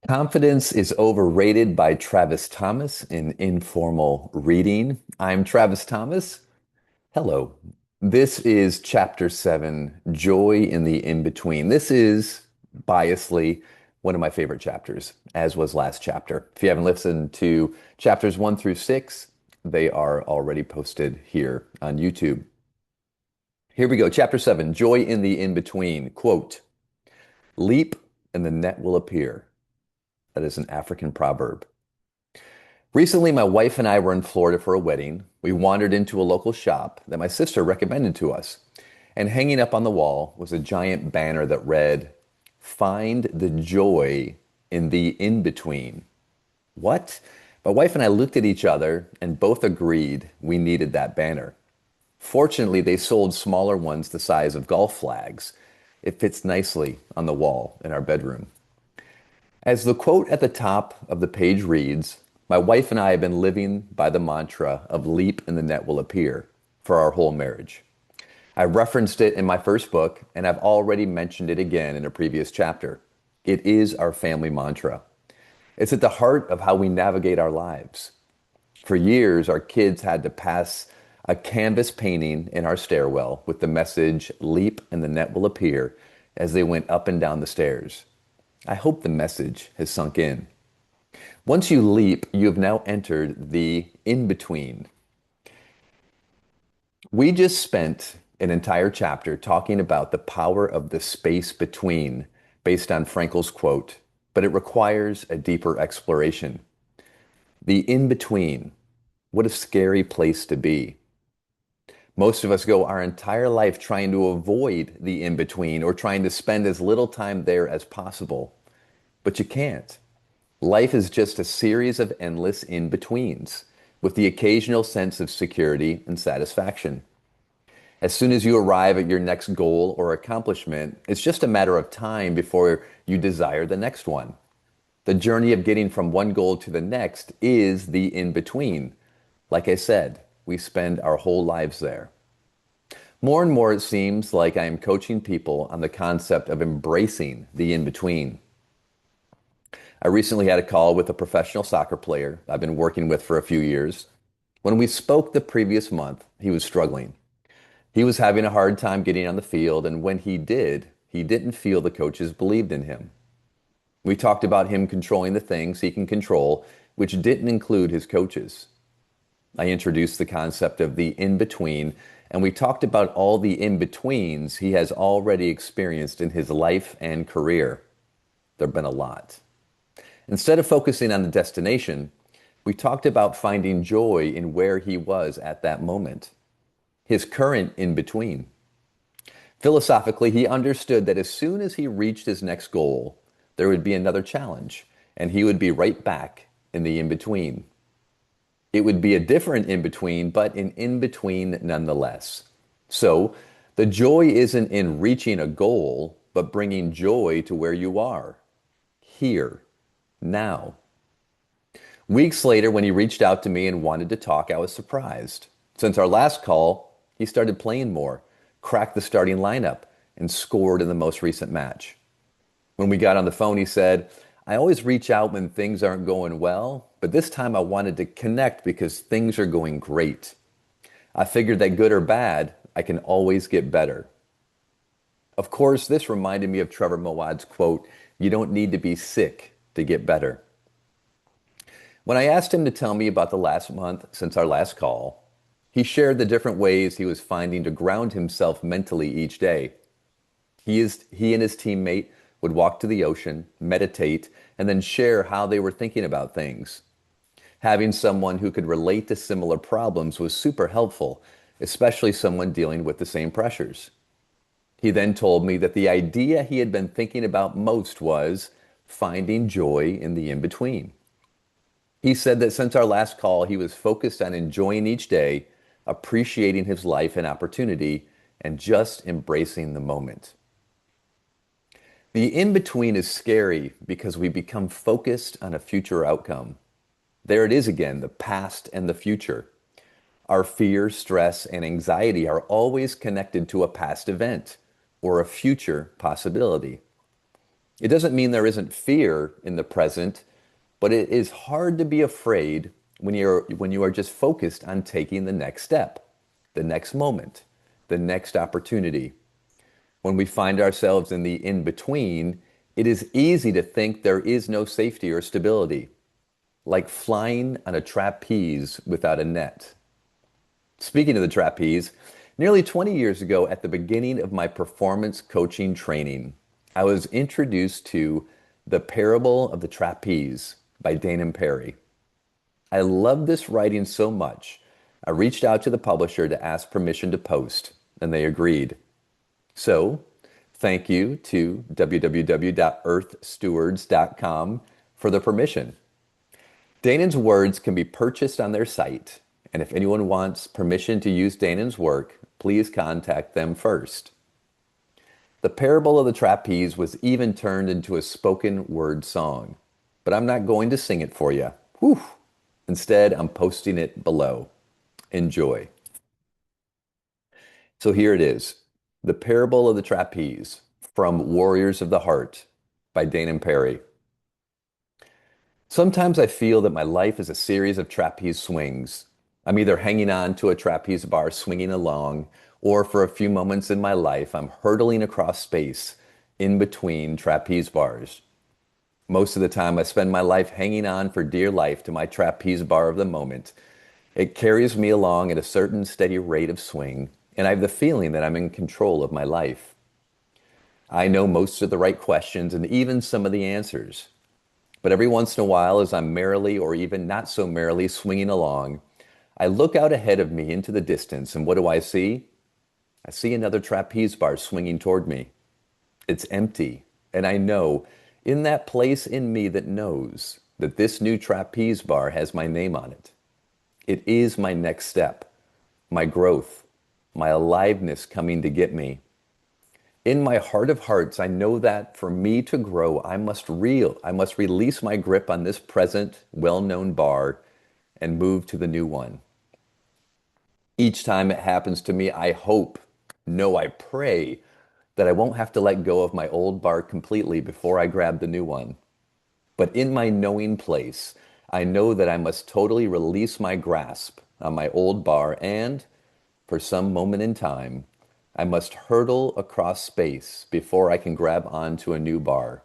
Confidence is Overrated by Travis Thomas in Informal Reading. I'm Travis Thomas. Hello. This is Chapter 7, Joy in the In-Between. This is, biasly, one of my favorite chapters, as was last chapter. If you haven't listened to chapters 1 through 6, they are already posted here on YouTube. Here we go. Chapter 7, Joy in the In-Between. Quote, "Leap and the net will appear." That is an African proverb. Recently, my wife and I were in Florida for a wedding. We wandered into a local shop that my sister recommended to us. And hanging up on the wall was a giant banner that read, "Find the joy in the in-between." What? My wife and I looked at each other and both agreed we needed that banner. Fortunately, they sold smaller ones the size of golf flags. It fits nicely on the wall in our bedroom. As the quote at the top of the page reads, my wife and I have been living by the mantra of leap and the net will appear for our whole marriage. I referenced it in my first book, and I've already mentioned it again in a previous chapter. It is our family mantra. It's at the heart of how we navigate our lives. For years, our kids had to pass a canvas painting in our stairwell with the message, "Leap and the net will appear," as they went up and down the stairs. I hope the message has sunk in. Once you leap, you have now entered the in-between. We just spent an entire chapter talking about the power of the space between, based on Frankl's quote, but it requires a deeper exploration. The in-between, what a scary place to be. Most of us go our entire life trying to avoid the in-between or trying to spend as little time there as possible. But you can't. Life is just a series of endless in-betweens, with the occasional sense of security and satisfaction. As soon as you arrive at your next goal or accomplishment, it's just a matter of time before you desire the next one. The journey of getting from one goal to the next is the in-between. Like I said, we spend our whole lives there. More and more, it seems like I am coaching people on the concept of embracing the in-between. I recently had a call with a professional soccer player I've been working with for a few years. When we spoke the previous month, he was struggling. He was having a hard time getting on the field, and when he did, he didn't feel the coaches believed in him. We talked about him controlling the things he can control, which didn't include his coaches. I introduced the concept of the in-between, and we talked about all the in-betweens he has already experienced in his life and career. There have been a lot. Instead of focusing on the destination, we talked about finding joy in where he was at that moment, his current in-between. Philosophically, he understood that as soon as he reached his next goal, there would be another challenge, and he would be right back in the in-between. It would be a different in-between, but an in-between nonetheless. So, the joy isn't in reaching a goal, but bringing joy to where you are, here, now. Weeks later, when he reached out to me and wanted to talk, I was surprised. Since our last call, he started playing more, cracked the starting lineup, and scored in the most recent match. When we got on the phone, he said, "I always reach out when things aren't going well, but this time I wanted to connect because things are going great. I figured that good or bad, I can always get better." Of course, this reminded me of Trevor Moawad's quote, "You don't need to be sick to get better." When I asked him to tell me about the last month since our last call, he shared the different ways he was finding to ground himself mentally each day. He and his teammate would walk to the ocean, meditate, and then share how they were thinking about things. Having someone who could relate to similar problems was super helpful, especially someone dealing with the same pressures. He then told me that the idea he had been thinking about most was finding joy in the in-between. He said that since our last call, he was focused on enjoying each day, appreciating his life and opportunity, and just embracing the moment. The in-between is scary because we become focused on a future outcome. There it is again, the past and the future. Our fear, stress, and anxiety are always connected to a past event or a future possibility. It doesn't mean there isn't fear in the present, but it is hard to be afraid when you are just focused on taking the next step, the next moment, the next opportunity. When we find ourselves in the in between, it is easy to think there is no safety or stability, like flying on a trapeze without a net. Speaking of the trapeze, nearly 20 years ago, at the beginning of my performance coaching training, I was introduced to The Parable of the Trapeze by Dane and Perry. I loved this writing so much, I reached out to the publisher to ask permission to post, and they agreed. So, thank you to www.earthstewards.com for the permission. Danon's words can be purchased on their site, and if anyone wants permission to use Danon's work, please contact them first. The Parable of the Trapeze was even turned into a spoken word song, but I'm not going to sing it for you. Whew. Instead, I'm posting it below. Enjoy. So here it is, The Parable of the Trapeze from Warriors of the Heart by Dane and Perry. Sometimes I feel that my life is a series of trapeze swings. I'm either hanging on to a trapeze bar swinging along, or for a few moments in my life, I'm hurtling across space in between trapeze bars. Most of the time, I spend my life hanging on for dear life to my trapeze bar of the moment. It carries me along at a certain steady rate of swing, and I have the feeling that I'm in control of my life. I know most of the right questions and even some of the answers. But every once in a while, as I'm merrily or even not so merrily swinging along, I look out ahead of me into the distance, and what do I see? I see another trapeze bar swinging toward me. It's empty, and I know in that place in me that knows that this new trapeze bar has my name on it. It is my next step, my growth, my aliveness coming to get me. In my heart of hearts, I know that for me to grow, I must release my grip on this present, well-known bar and move to the new one. Each time it happens to me, I hope, no, I pray that I won't have to let go of my old bar completely before I grab the new one. But in my knowing place, I know that I must totally release my grasp on my old bar and, for some moment in time, I must hurtle across space before I can grab onto a new bar.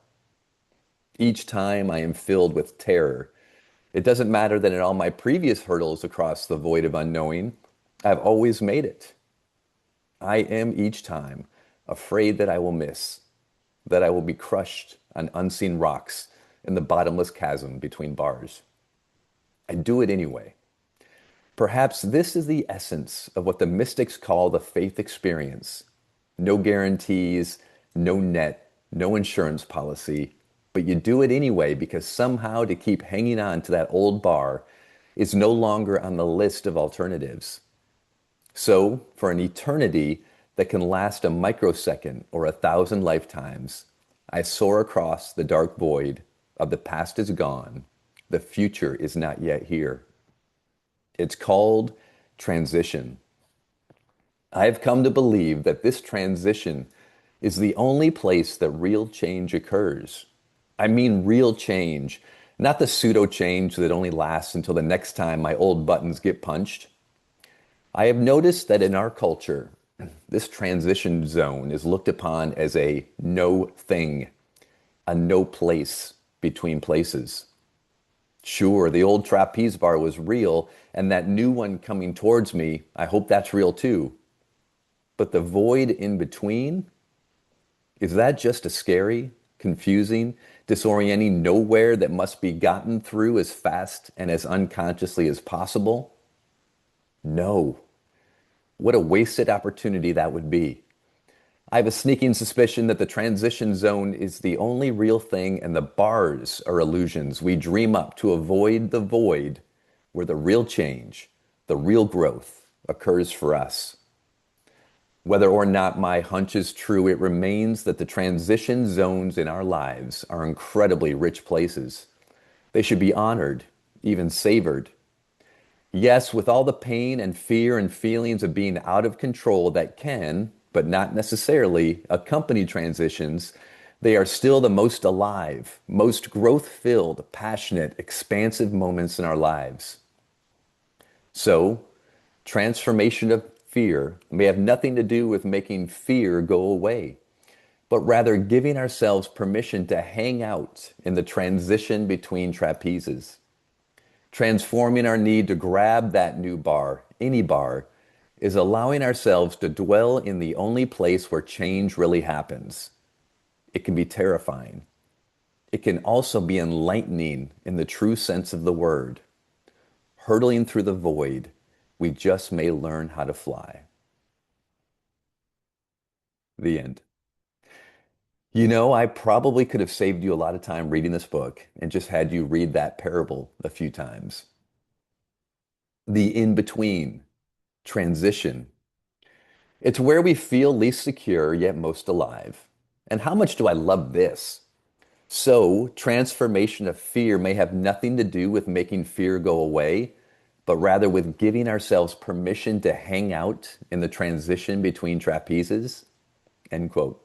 Each time I am filled with terror. It doesn't matter that in all my previous hurdles across the void of unknowing, I've always made it. I am each time afraid that I will miss, that I will be crushed on unseen rocks in the bottomless chasm between bars. I do it anyway. Perhaps this is the essence of what the mystics call the faith experience. No guarantees, no net, no insurance policy, but you do it anyway because somehow to keep hanging on to that old bar is no longer on the list of alternatives. So, for an eternity that can last a microsecond or 1,000 lifetimes, I soar across the dark void of the past is gone, the future is not yet here. It's called transition. I have come to believe that this transition is the only place that real change occurs. I mean real change, not the pseudo change that only lasts until the next time my old buttons get punched. I have noticed that in our culture, this transition zone is looked upon as a no thing, a no place between places. Sure, the old trapeze bar was real, and that new one coming towards me, I hope that's real too. But the void in between, is that just a scary, confusing, disorienting nowhere that must be gotten through as fast and as unconsciously as possible? No. What a wasted opportunity that would be. I have a sneaking suspicion that the transition zone is the only real thing and the bars are illusions we dream up to avoid the void where the real change, the real growth occurs for us. Whether or not my hunch is true, it remains that the transition zones in our lives are incredibly rich places. They should be honored, even savored. Yes, with all the pain and fear and feelings of being out of control that can, but not necessarily, accompany transitions, They are still the most alive, most growth-filled, passionate, expansive moments in our lives. So, transformation of fear may have nothing to do with making fear go away, but rather giving ourselves permission to hang out in the transition between trapezes, transforming our need to grab that new bar, any bar, is allowing ourselves to dwell in the only place where change really happens. It can be terrifying. It can also be enlightening in the true sense of the word. Hurtling through the void, we just may learn how to fly. The end. I probably could have saved you a lot of time reading this book and just had you read that parable a few times. The in between, transition. It's where we feel least secure yet most alive. And how much do I love this? So, transformation of fear may have nothing to do with making fear go away, but rather with giving ourselves permission to hang out in the transition between trapezes. End quote.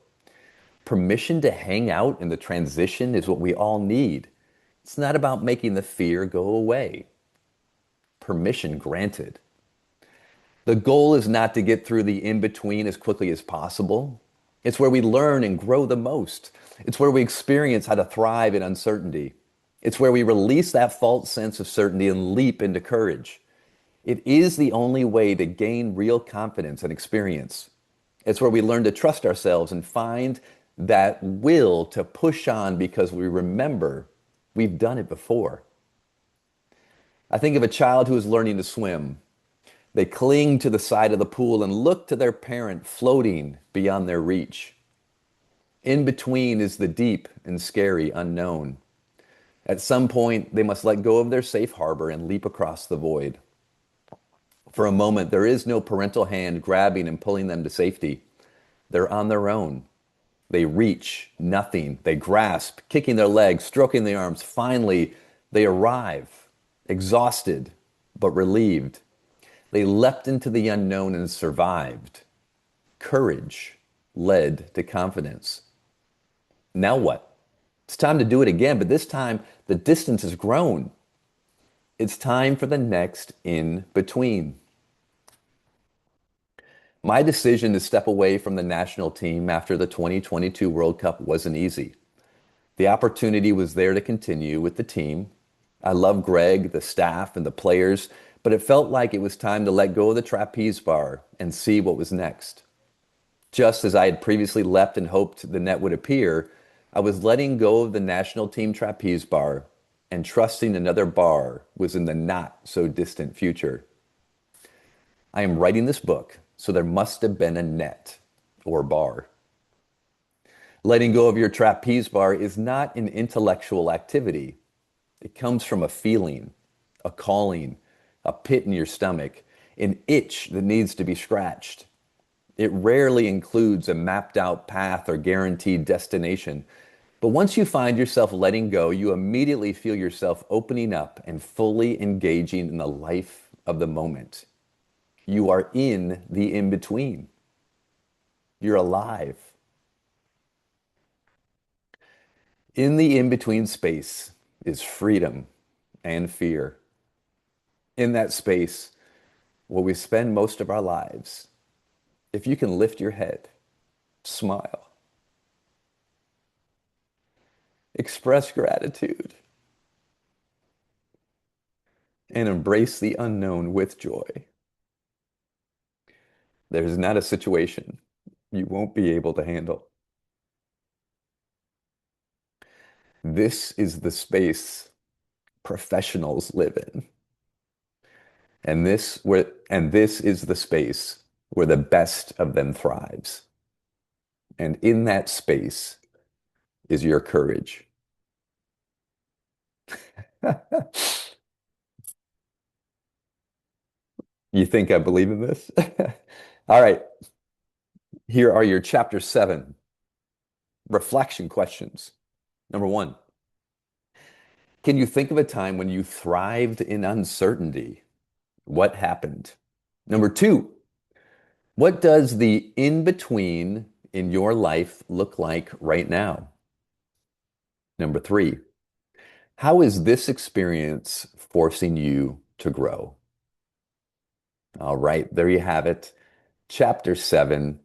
Permission to hang out in the transition is what we all need. It's not about making the fear go away. Permission granted. The goal is not to get through the in between as quickly as possible. It's where we learn and grow the most. It's where we experience how to thrive in uncertainty. It's where we release that false sense of certainty and leap into courage. It is the only way to gain real confidence and experience. It's where we learn to trust ourselves and find that will to push on because we remember we've done it before. I think of a child who is learning to swim. They cling to the side of the pool and look to their parent floating beyond their reach. In between is the deep and scary unknown. At some point, they must let go of their safe harbor and leap across the void. For a moment, there is no parental hand grabbing and pulling them to safety. They're on their own. They reach nothing. They grasp, kicking their legs, stroking their arms. Finally, they arrive, exhausted, but relieved. They leapt into the unknown and survived. Courage led to confidence. Now what? It's time to do it again, but this time the distance has grown. It's time for the next in between. My decision to step away from the national team after the 2022 World Cup wasn't easy. The opportunity was there to continue with the team. I love Greg, the staff, and the players, but it felt like it was time to let go of the trapeze bar and see what was next. Just as I had previously leapt and hoped the net would appear, I was letting go of the national team trapeze bar and trusting another bar was in the not so distant future. I am writing this book, so there must have been a net or bar. Letting go of your trapeze bar is not an intellectual activity. It comes from a feeling, a calling, a pit in your stomach, an itch that needs to be scratched. It rarely includes a mapped out path or guaranteed destination. But once you find yourself letting go, you immediately feel yourself opening up and fully engaging in the life of the moment. You are in the in between. You're alive. In the in between space is freedom and fear. In that space, where we spend most of our lives, if you can lift your head, smile, express gratitude, and embrace the unknown with joy, there's not a situation you won't be able to handle. This is the space professionals live in. And this is the space where the best of them thrives. And in that space is your courage. You think I believe in this? All right, here are your chapter 7 reflection questions. Number 1, can you think of a time when you thrived in uncertainty? What happened? Number 2, what does the in between in your life look like right now? Number three, how is this experience forcing you to grow? All right, there you have it. Chapter seven.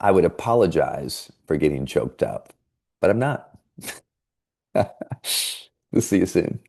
I would apologize for getting choked up, but I'm not. We'll see you soon.